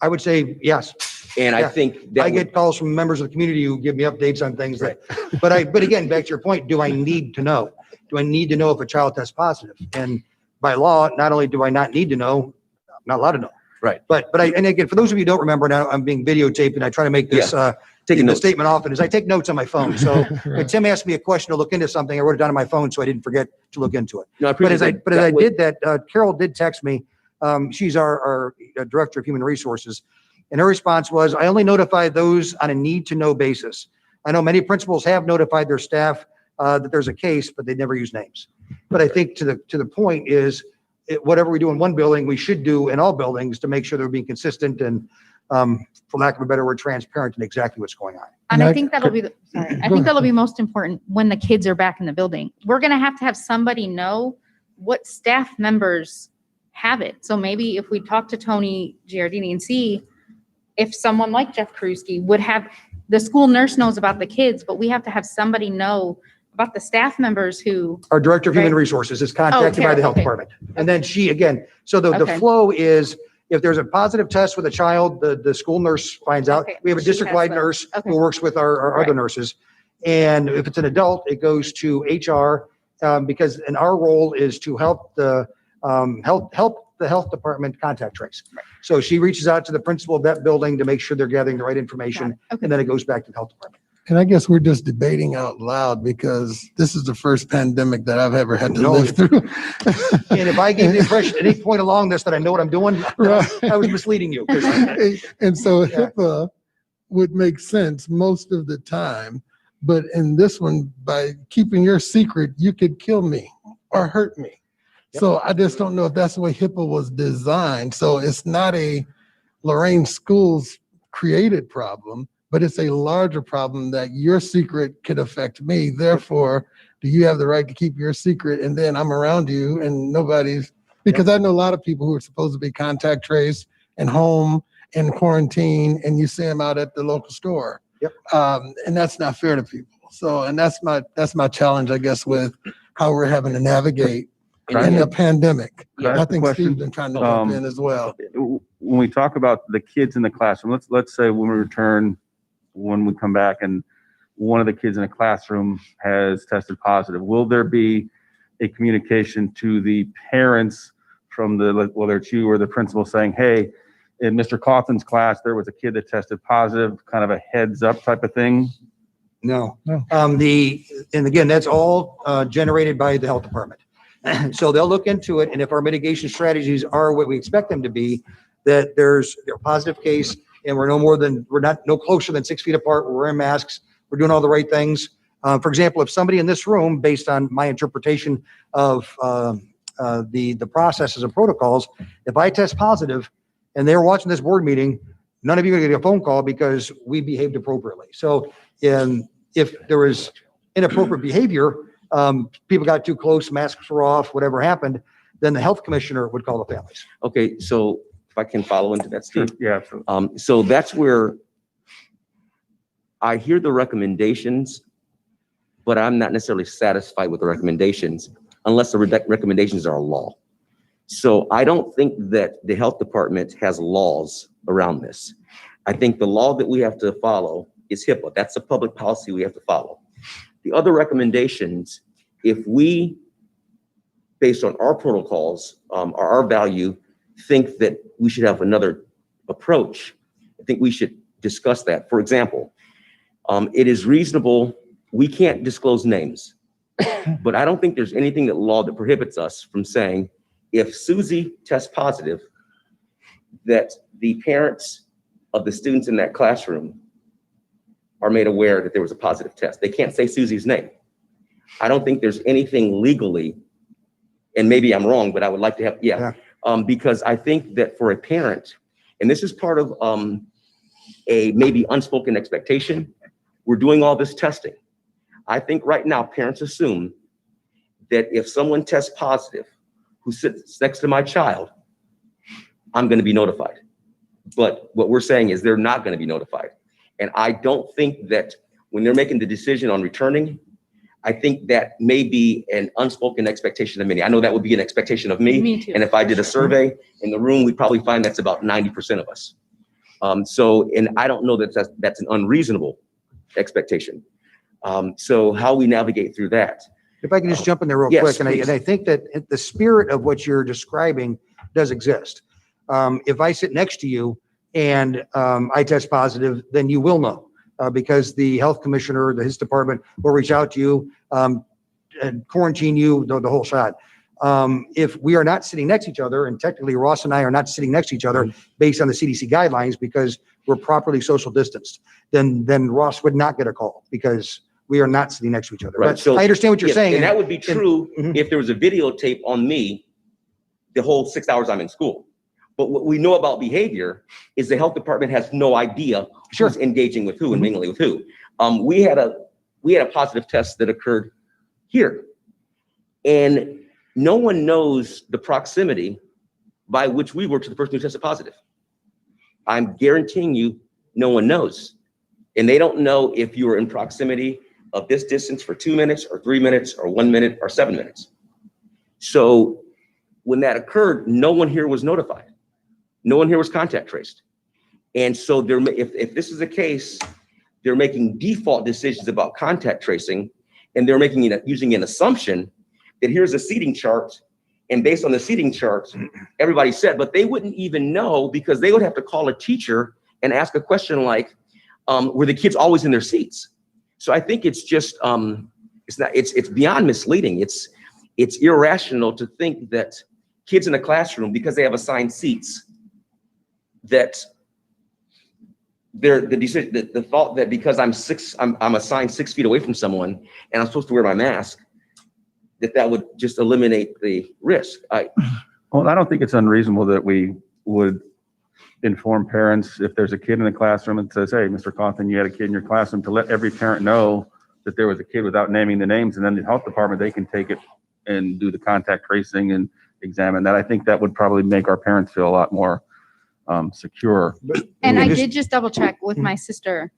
I would say yes. And I Yeah. think that I get calls from members of the community who give me updates on things that, but again, back to your point, do I need to know? Do I need to know if a child tests positive? And by law, not only do I not need to know, I'm not allowed to know. Right. But and again, for those of you who don't remember, now I'm being videotaped and I try to make this, taking the notes. statement often is I take notes on my phone. So when Tim asked me a question to look into something, I wrote it down on my phone so I didn't forget to look into it. No, I But as appreciate I that. did that, Carol did text me. She's our director of human resources. And her response was, I only notify those on a need to know basis. I know many principals have notified their staff that there's a case, but they never use names. But I think to the point is, whatever we do in one building, we should do in all buildings to make sure they're being consistent and, for lack of a better word, transparent in exactly what's going on. And And I I- think that'll be, I think that'll be most important when the kids are back in the building. We're gonna have somebody know what staff members have it. So maybe if we talk to Tony Giardini and see if someone like Jeff Kruski would have, the school nurse knows about the kids, but we have to have somebody know about the staff members who, Our director of human Right. resources is contacted by the health okay. department. And then she, again, so the Okay. flow is, if there's a positive test with a child, the school nurse finds out. Okay, We have a she has district-wide that. nurse Okay. who works with our other Right. nurses. And if it's an adult, it goes to HR, because, and our role is to help the health department contact trace. So she reaches out to the principal of that building to make sure they're gathering the right information, okay. and then it goes back to the health department. And I guess we're just debating out loud because this is the first pandemic that I've ever had to No. live through. And if I gave the impression at any point along this that I know what I'm doing, Right. I was misleading you. 'Cause And so Yeah. HIPAA would make sense most of the time, but in this one, by keeping your secret, you could kill me or hurt me. So I just don't know if that's the way HIPAA was designed. So it's not a Lorain schools created problem, but it's a larger problem that your secret could affect me. Therefore, do you have the right to keep your secret? And then I'm around you and nobody's, because I know a lot of people who are supposed to be contact traced and home and quarantine, and you see them out at the local store. Yep. And that's not fair to people. So, and that's my challenge, I guess, with how we're having to navigate in the pandemic. Can I I ask a think question? Steve's been trying to jump in as well. When we talk about the kids in the classroom, let's say when we return, when we come back and one of the kids in a classroom has tested positive, will there be a communication to the parents from whether it's you or the principal saying, hey, in Mr. Cawthon's class, there was a kid that tested positive, kind of a heads up type of thing? No. No. And again, that's all generated by the health department. So they'll look into it, and if our mitigation strategies are what we expect them to be, that there's a positive case and we're no closer than 6 feet apart, we're wearing masks, we're doing all the right things. For example, if somebody in this room, based on my interpretation of the processes and protocols, if I test positive and they're watching this board meeting, none of you are gonna get a phone call because we behaved appropriately. So if there was inappropriate behavior, people got too close, masks were off, whatever happened, then the health commissioner would call the families. Okay, so if I can follow into that, Steve. Yeah, absolutely. So that's where I hear the recommendations, but I'm not necessarily satisfied with the recommendations unless the recommendations are a law. So I don't think that the health department has laws around this. I think the law that we have to follow is HIPAA. That's a public policy we have to follow. The other recommendations, if we, based on our protocols, or our value, think that we should have another approach, I think we should discuss that. For example, it is reasonable, we can't disclose names, but I don't think there's anything in law that prohibits us from saying, if Susie tests positive, that the parents of the students in that classroom are made aware that there was a positive test. They can't say Susie's name. I don't think there's anything legally, and maybe I'm wrong, but I would like to have, because I think that for a parent, and this is part of a maybe unspoken expectation, we're doing all this testing. I think right now parents assume that if someone tests positive who sits next to my child, I'm going to be notified. But what we're saying is they're not going to be notified. And I don't think that when they're making the decision on returning, I think that may be an unspoken expectation of many. I know that would be an expectation of me. Me too. And if I did a survey in the room, we'd probably find that's about 90% of us. And I don't know that that's an unreasonable expectation. So how we navigate through that. If I can just jump in there real Yes, quick, and please. I think that the spirit of what you're describing does exist. If I sit next to you and I test positive, then you will know because the health commissioner, his department will reach out to you and quarantine you, the whole shot. If we are not sitting next to each other, and technically Ross and I are not sitting next to each other based on the CDC guidelines because we're properly social distanced, then Ross would not get a call because we are not sitting next to each other. Right. But So I understand what you're yes, saying. and that would be true Mhm. if there was a videotape on me the whole 6 hours I'm in school. But what we know about behavior is the health department has no idea who's engaging with who and mingling with who. We had a positive test that occurred here, and no one knows the proximity by which we were to the person who tested positive. I'm guaranteeing you, no one knows, and they don't know if you were in proximity of this distance for 2 minutes or 3 minutes or 1 minute or 7 minutes. So when that occurred, no one here was notified. No one here was contact traced. And so if this is the case, they're making default decisions about contact tracing, and they're using an assumption that here's a seating chart, and based on the seating charts, everybody's set, but they wouldn't even know because they would have to call a teacher and ask a question like, were the kids always in their seats? So I think it's just, it's beyond misleading. It's irrational to think that kids in a classroom, because they have assigned seats, that the thought that because I'm assigned 6 feet away from someone and I'm supposed to wear my mask, that would just eliminate the risk. Well, I don't think it's unreasonable that we would inform parents if there's a kid in the classroom and says, hey, Mr. Cawthon, you had a kid in your classroom, to let every parent know that there was a kid without naming the names, and then the health department, they can take it and do the contact tracing and examine that. I think that would probably make our parents feel a lot more secure. And I did just double check with my sister.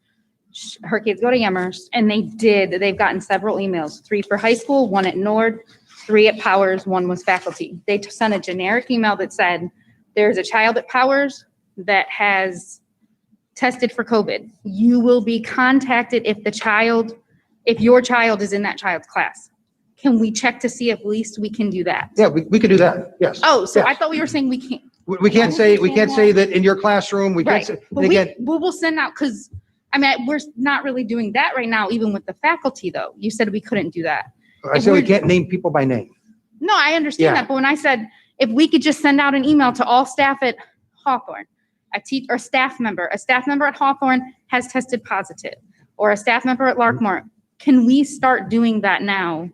Her kids go to Amherst, and they've gotten several emails, 3 for high school, 1 at Nord, 3 at Powers, 1 was faculty. They sent a generic email that said, there's a child at Powers that has tested for COVID. You will be contacted if your child is in that child's class. Can we check to see if at least we can do that? Yeah, we could do that. Yes. Oh, so Yes. I thought we were saying we can't. We can't say that in your classroom. We can't Right. say, But and again, we will send out, because we're not really doing that right now, even with the faculty though. You said we couldn't do that. I said we can't name people by name. No, I understand Yeah. that. But when I said, if we could just send out an email to all staff at Hawthorne, a staff member at Hawthorne has tested positive, or a staff member at Larkmore, can we start doing that now?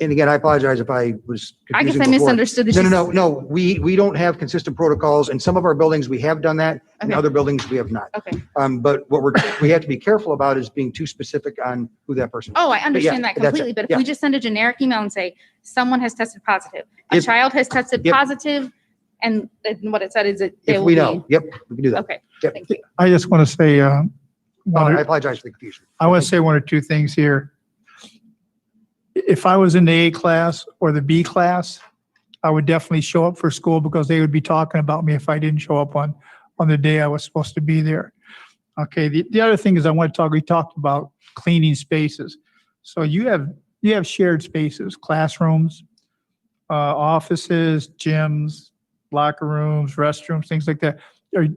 And again, I apologize if I was I guess confusing I before. misunderstood. This. No. We don't have consistent protocols. In some of our buildings, we have done that. In Okay. other buildings, we have not. Okay. But what we have to be careful about is being too specific on who that person is. Oh, I understand yeah, that that's it. completely. But if Yeah. we just send a generic email and say, someone has tested positive, a If- child has tested Yep. positive, and what it said is that they If will we be. know, yep, we can do that. Okay, Yep. thank you. I just want to say, I apologize for the confusion. I want to say 1 or 2 things here. if I was in the A class or the B class, I would definitely show up for school because they would be talking about me if I didn't show up on the day I was supposed to be there. Okay, the other thing is we talked about cleaning spaces. So you have shared spaces, classrooms, offices, gyms, locker rooms, restrooms, things like that.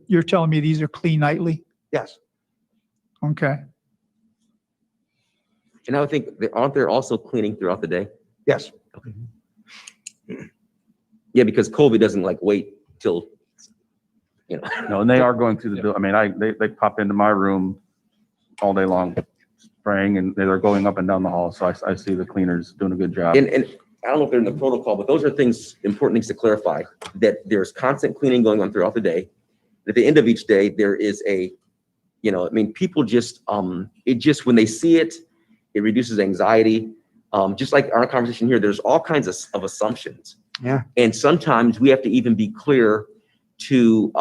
You're telling me these are clean nightly? Yes. Okay. And I would think, aren't there also cleaning throughout the day? Yes. Yeah, because COVID doesn't like wait till, No, and they are going through the bill. I mean, they pop into my room all day long, spraying, and they're going up and down the hall. So I see the cleaners doing a good job. and I don't know if they're in the protocol, but those are important things to clarify, that there's constant cleaning going on throughout the day. At the end of each day, there is people just, when they see it, it reduces anxiety. Just like our conversation here, there's all kinds of assumptions. Yeah. And sometimes we have to even be clear to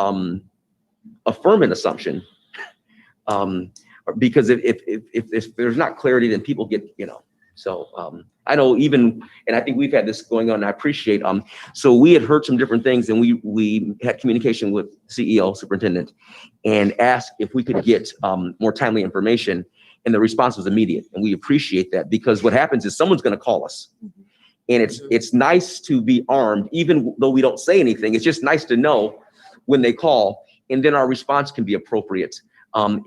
affirm an assumption. Because if there's not clarity, then people get, so I know and I think we've had this going on, and I appreciate, so we had heard some different things, and we had communication with CEO, superintendent, and asked if we could get more timely information, and the response was immediate. And we appreciate that, because what happens is someone's going to call us. And it's nice to be armed, even though we don't say anything. It's just nice to know when they call, and then our response can be appropriate.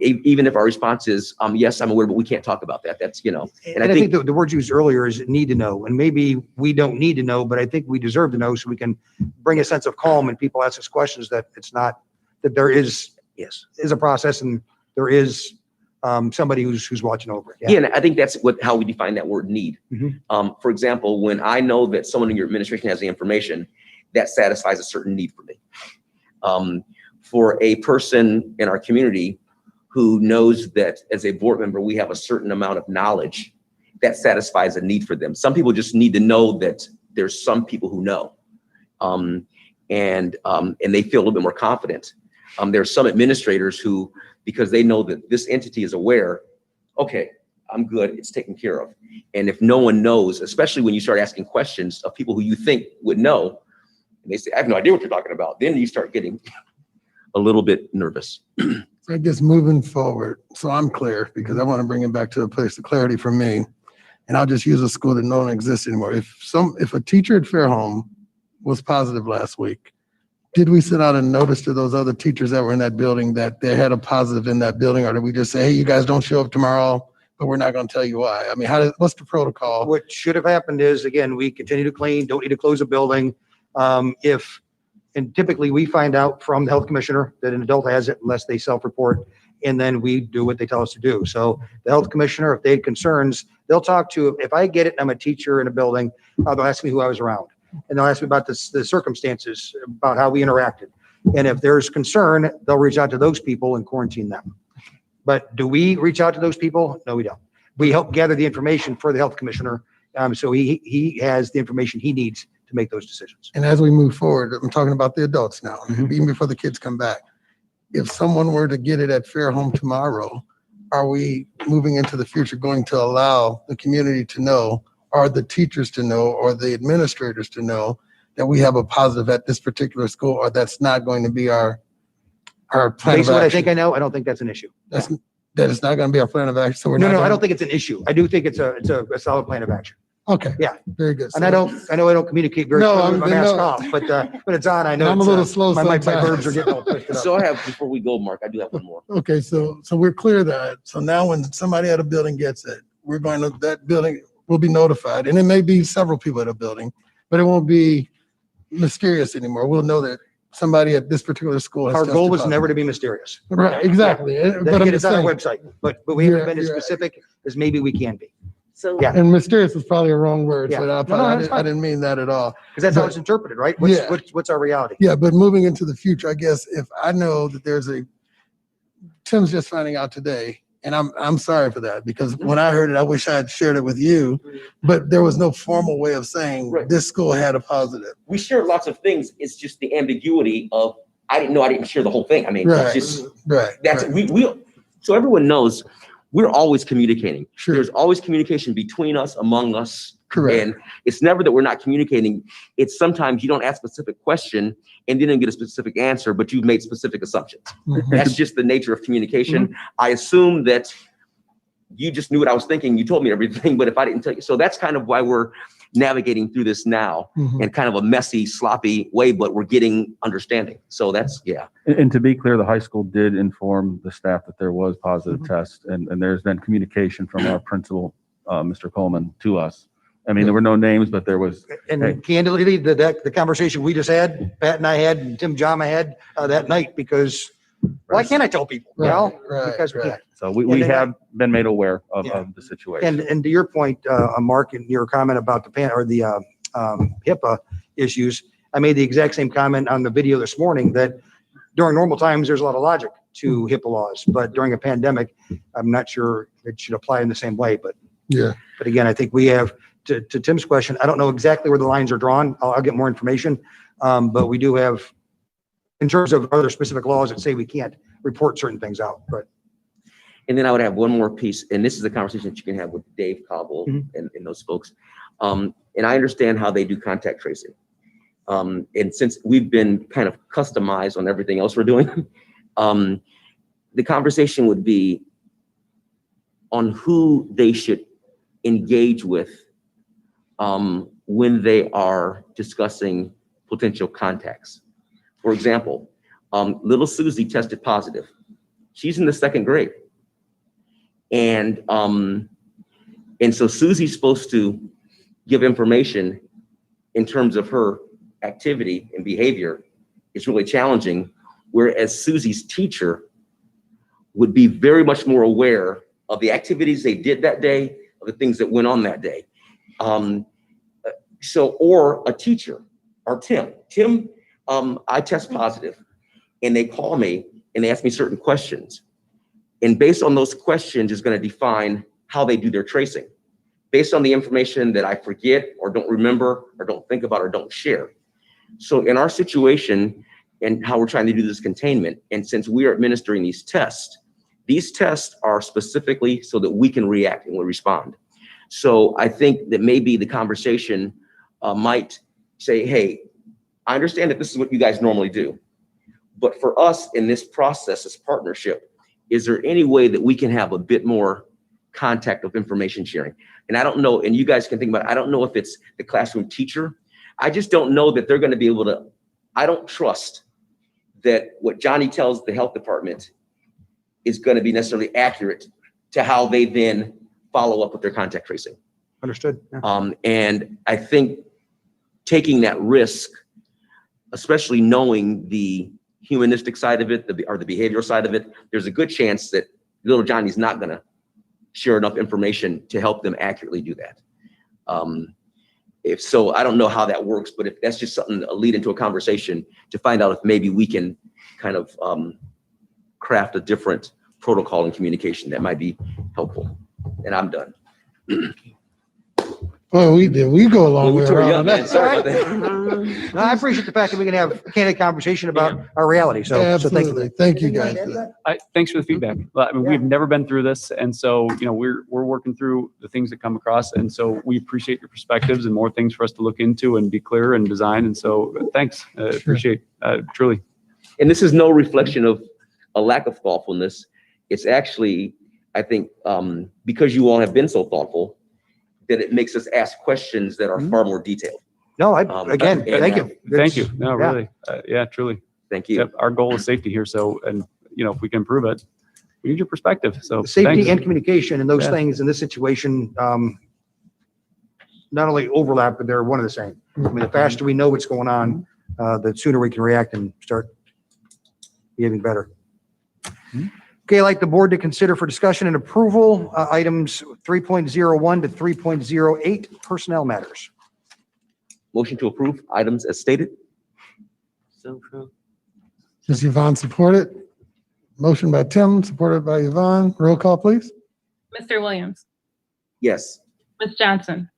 Even if our response is, yes, I'm aware, but we can't talk about that. That's, and I think the word used earlier is need to know. And maybe we don't need to know, but I think we deserve to know, so we can bring a sense of calm when people ask us questions, that it's not, that there is a process, and there is somebody who's watching over it. Yeah, and I think that's how we define that word need. Mm-hmm. For example, when I know that someone in your administration has the information, that satisfies a certain need for me. For a person in our community who knows that as a board member, we have a certain amount of knowledge, that satisfies a need for them. Some people just need to know that there's some people who know, and they feel a little bit more confident. There are some administrators who, because they know that this entity is aware, okay, I'm good, it's taken care of. And if no one knows, especially when you start asking questions of people who you think would know, and they say, I have no idea what you're talking about, then you start getting a little bit nervous. I guess moving forward, so I'm clear, because I want to bring it back to a place of clarity for me. And I'll just use a school that no one exists anymore. If a teacher at Fairholme was positive last week, did we send out a notice to those other teachers that were in that building that they had a positive in that building? Or did we just say, hey, you guys don't show up tomorrow, but we're not going to tell you why? I mean, what's the protocol? What should have happened is, again, we continue to clean, don't need to close a building. And typically we find out from the health commissioner that an adult has it, unless they self-report, and then we do what they tell us to do. So the health commissioner, if they had concerns, they'll talk to, if I get it, I'm a teacher in a building, they'll ask me who I was around. And they'll ask me about the circumstances, about how we interacted. And if there's concern, they'll reach out to those people and quarantine them. But do we reach out to those people? No, we don't. We help gather the information for the health commissioner. So he has the information he needs to make those decisions. And as we move forward, I'm talking about the adults now, Mhm. even before the kids come back. If someone were to get it at Fairholme tomorrow, are we moving into the future going to allow the community to know, or the teachers to know, or the administrators to know that we have a positive at this particular school, or that's not going to be our plan Based of on what I action? think I know, I don't think that's an issue. That is not going to be our plan of action. So we're No, not. I gonna- don't think it's an issue. I do think it's a solid plan of action. Okay. Yeah. Very good. And I know I don't communicate very No, clearly with my mask no. off, but it's on. I know I'm a it's, little slow my sometimes. verbs are getting all twisted up. So I have, before we go, Mark, I do have one more. Okay, so we're clear that, so now when somebody at a building gets it, that building will be notified, and it may be several people at a building, but it won't be mysterious anymore. We'll know that somebody at this particular school has Our tested goal was positive. never to be mysterious. Right, exactly. Then But I'm again, it's just on our saying, website, but we haven't been as You're- specific as maybe we can be, So Yeah. and mysterious is probably a wrong word, Yeah. so No, I that's fine. didn't mean that at all. because that's how But- it's interpreted, right? Yeah. What's our reality? Yeah, but moving into the future, I guess if I know that Tim's just finding out today, and I'm sorry for that, because when I heard it, I wish I had shared it with you, but there was no formal way of saying Right. this school had a positive. We share lots of things. It's just the ambiguity of, I didn't know I didn't share the whole thing. I mean, Right, it's just, right. that's, right. so everyone knows, we're always communicating. Sure. There's always communication between us, among us, Correct. And it's never that we're not communicating. It's sometimes you don't ask a specific question and didn't get a specific answer, but you've made specific assumptions. Mhm. That's just the nature of communication. I assume that you just knew what I was thinking. You told me everything, but if I didn't tell you, so that's kind of why we're navigating through this now Mhm. in kind of a messy, sloppy way, but we're getting understanding. So that's, yeah. And to be clear, the high school did inform the staff that there was positive test, and there's been communication from our principal, Mr. Coleman, to us. I mean, there were no names, but there was, And Hey. candidly, the conversation we just had, Pat and I had, and Tim Jama had that night, because why can't I tell people? You know, Right, because we right. can't. so we And then have been made aware Yeah. of the situation. And to your point, Mark, and your comment about the HIPAA issues, I made the exact same comment on the video this morning, that during normal times, there's a lot of logic to HIPAA laws, but during a pandemic, I'm not sure it should apply in the same way. But Yeah. again, I think we have, to Tim's question, I don't know exactly where the lines are drawn. I'll get more information. But we do have, in terms of other specific laws that say we can't report certain things out, but. And then I would have one more piece, and this is a conversation that you can have with Dave Cobble and those folks. And I understand how they do contact tracing. And since we've been kind of customized on everything else we're doing, the conversation would be on who they should engage with when they are discussing potential contacts. For example, little Susie tested positive. She's in the 2nd grade. And so Susie's supposed to give information in terms of her activity and behavior. It's really challenging, whereas Susie's teacher would be very much more aware of the activities they did that day, of the things that went on that day. Or a teacher, or Tim, I test positive, and they call me and they ask me certain questions. And based on those questions is going to define how they do their tracing, based on the information that I forget or don't remember or don't think about or don't share. So in our situation and how we're trying to do this containment, and since we are administering these tests are specifically so that we can react and we respond. So I think that maybe the conversation might say, hey, I understand that this is what you guys normally do, but for us in this process, this partnership, is there any way that we can have a bit more contact of information sharing? And I don't know, and you guys can think about it, I don't know if it's the classroom teacher. I just don't know that they're going to be able to, I don't trust that what Johnny tells the health department is going to be necessarily accurate to how they then follow up with their contact tracing. Understood. Yeah. And I think taking that risk, especially knowing the humanistic side of it, or the behavioral side of it, there's a good chance that little Johnny's not going to share enough information to help them accurately do that. If so, I don't know how that works, but if that's just something to lead into a conversation to find out if maybe we can kind of craft a different protocol and communication that might be helpful. And I'm done. Well, we did. We go a long way We tore you around up, man. that. Sorry about that. No, I appreciate the fact that we can have a candid conversation about our reality. So thank Absolutely. you. Thank you guys for that. Thanks for the feedback. Well, I mean, we've never been through this, and so we're working through the things that come across, and so we appreciate your perspectives and more things for us to look into and be clear and design. And so, thanks. Appreciate truly. And this is no reflection of a lack of thoughtfulness. It's actually, I think, because you all have been so thoughtful, that it makes us ask questions that are far more detailed. No, again, thank you. Thank you. No, Yeah. really. Yeah, truly. Thank you. Yep, our goal is safety here. So, and if we can improve it, we need your perspective. So Safety thanks. and communication and those Yeah. things in this situation, not only overlap, but they're one and the same. I mean, the faster we know what's going on, the sooner we can react and start behaving better. Okay, I'd like the board to consider for discussion and approval, items 3.01 to 3.08, personnel matters. Motion to approve items as stated. So true. Does Yvonne support it? Motion by Tim, supported by Yvonne. Roll call, please. Mr. Williams, Yes. Ms. Johnson,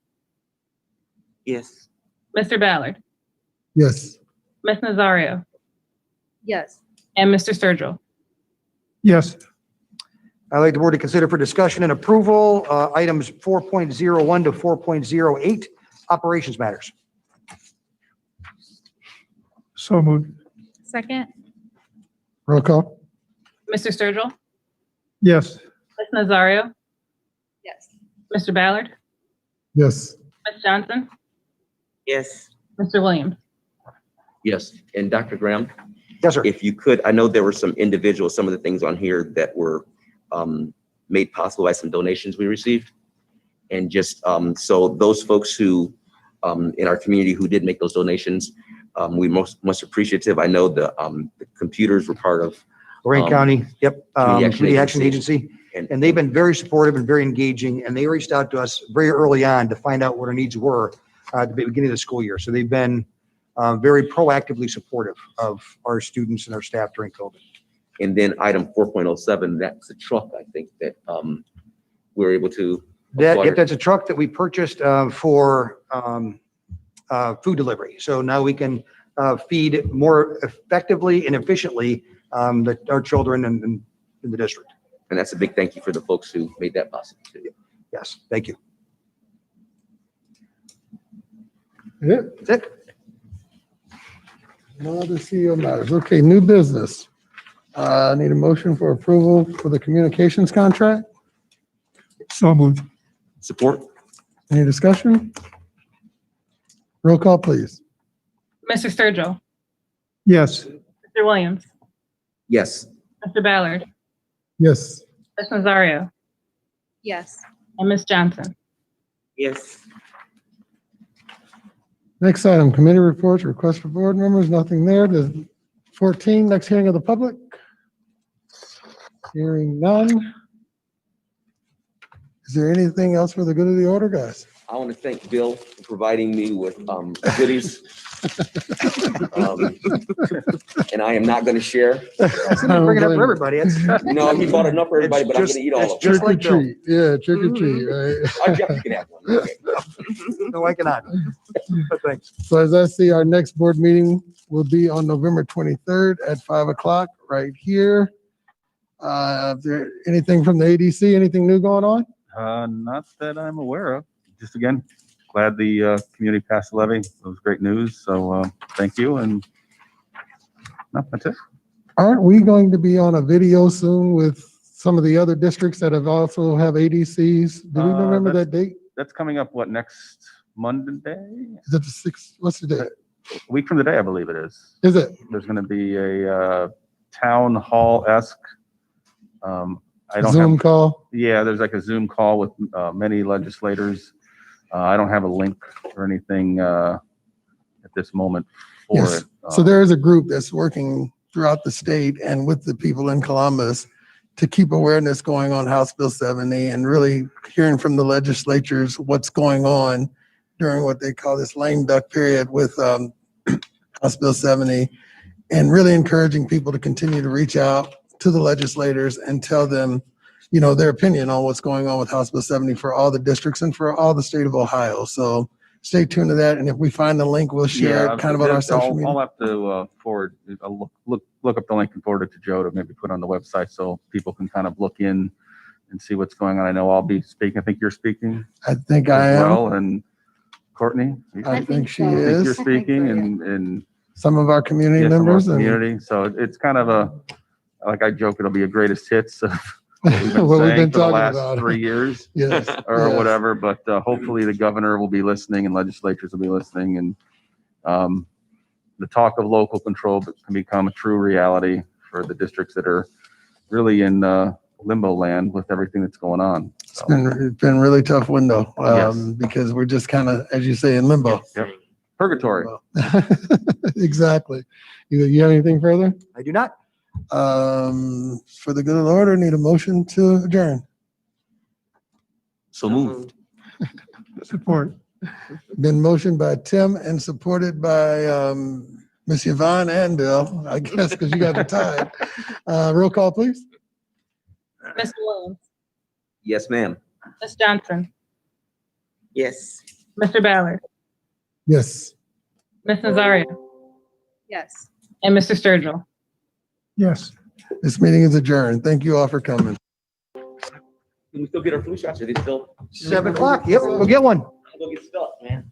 Yes. Mr. Ballard, Yes. Ms. Nazario, Yes. and Mr. Sturgill. Yes. I'd like the board to consider for discussion and approval, items 4.01 to 4.08, operations matters. So moved. Second? Roll call. Mr. Sturgill, Yes. Ms. Nazario, Yes. Mr. Ballard, Yes. Ms. Johnson, Yes. Mr. Williams. Yes, and Dr. Graham, Yes, sir. if you could, I know there were some individuals, some of the things on here that were made possible by some donations we received. And just so those folks who in our community who did make those donations, we most appreciative. I know the computers were part of Lorain County, yep, Community Action Community Action Agency. And they've been very supportive and very engaging, and they reached out to us very early on to find out what our needs were at the beginning of the school year. So they've been very proactively supportive of our students and our staff during COVID. And then item 4.07, that's a truck, I think, that we're able to acquire. Yep, that's a truck that we purchased for food delivery. So now we can feed more effectively and efficiently our children in the district. And that's a big thank you for the folks who made that possible too. Yes, thank you. Yeah. That's it. No other CEO matters. Okay, new business. I need a motion for approval for the communications contract. So moved. Support? Any discussion? Roll call, please. Mr. Sturgill, Yes. Mr. Williams, Yes. Mr. Ballard, Yes. Ms. Nazario, Yes. and Ms. Johnson. Yes. Next item, committee reports, requests for board members, nothing there. There's 14, next hearing of the public. Hearing none. Is there anything else for the good of the order, guys? I want to thank Bill for providing me with goodies. And I am not going to share. Bring it up for everybody. It's- No, he bought enough for everybody, but I'm going to eat all of Just them. like Trick or Bill. treat. Yeah, trick or treat, right? Jeff, you can have one. Okay. No, I cannot. But thanks. So as I see, our next board meeting will be on November 23rd at 5 o'clock right here. Is there anything from the ADC, anything new going on? Not that I'm aware of. Just again, glad the community passed the levy. It was great news. So thank you. And no, that's it. Aren't we going to be on a video soon with some of the other districts that have also have ADCs? Do we remember that date? That's coming up, what, next Monday? Is it the 6th? What's the date? A week from today, I believe it is. Is it? There's going to be a town hall-esque. I don't Zoom have, call? yeah, there's like a Zoom call with many legislators. I don't have a link or anything at this moment for Yes. it. So there is a group that's working throughout the state and with the people in Columbus to keep awareness going on House Bill 70 and really hearing from the legislatures what's going on during what they call this lame duck period with House Bill 70, and really encouraging people to continue to reach out to the legislators and tell them, you know, their opinion on what's going on with House Bill 70 for all the districts and for all the state of Ohio. So stay tuned to that. And if we find the link, we'll share Yeah, it kind of on our social media. I'll have to forward, I'll look up the link and forward it to Joe to maybe put on the website so people can kind of look in and see what's going on. I know I'll be speaking. I think you're speaking I think I as am. well. And Courtney, I think she so. I think is. you're speaking so, yeah. and Some of our community yeah, some of our members. And community. So it's kind of a, like I joke, it'll be a greatest hits of what we've been what we've saying been for the talking last about. 3 years. Yes. Or yes. whatever, but hopefully the governor will be listening and legislatures will be listening, and the talk of local control can become a true reality for the districts that are really in limbo land with everything that's going on. So, It's been a really tough window Yes. because we're just kind of, as you say, in limbo. Yep. Purgatory. Exactly. You have anything further? I do not. For the good of the order, need a motion to adjourn. So moved. Support. Been motioned by Tim and supported by Ms. Yvonne and Bill, I guess, because you got the tie. Roll call, please. Mr. Williams, Yes, ma'am. Ms. Johnson, Yes. Mr. Ballard, Yes. Ms. Nazario, Yes. and Mr. Sturgill. Yes. This meeting is adjourned. Thank you all for coming. Can we still get our flu shots? Are they still? 7 o'clock. Yep, we'll get one. I'll go get stuff, man.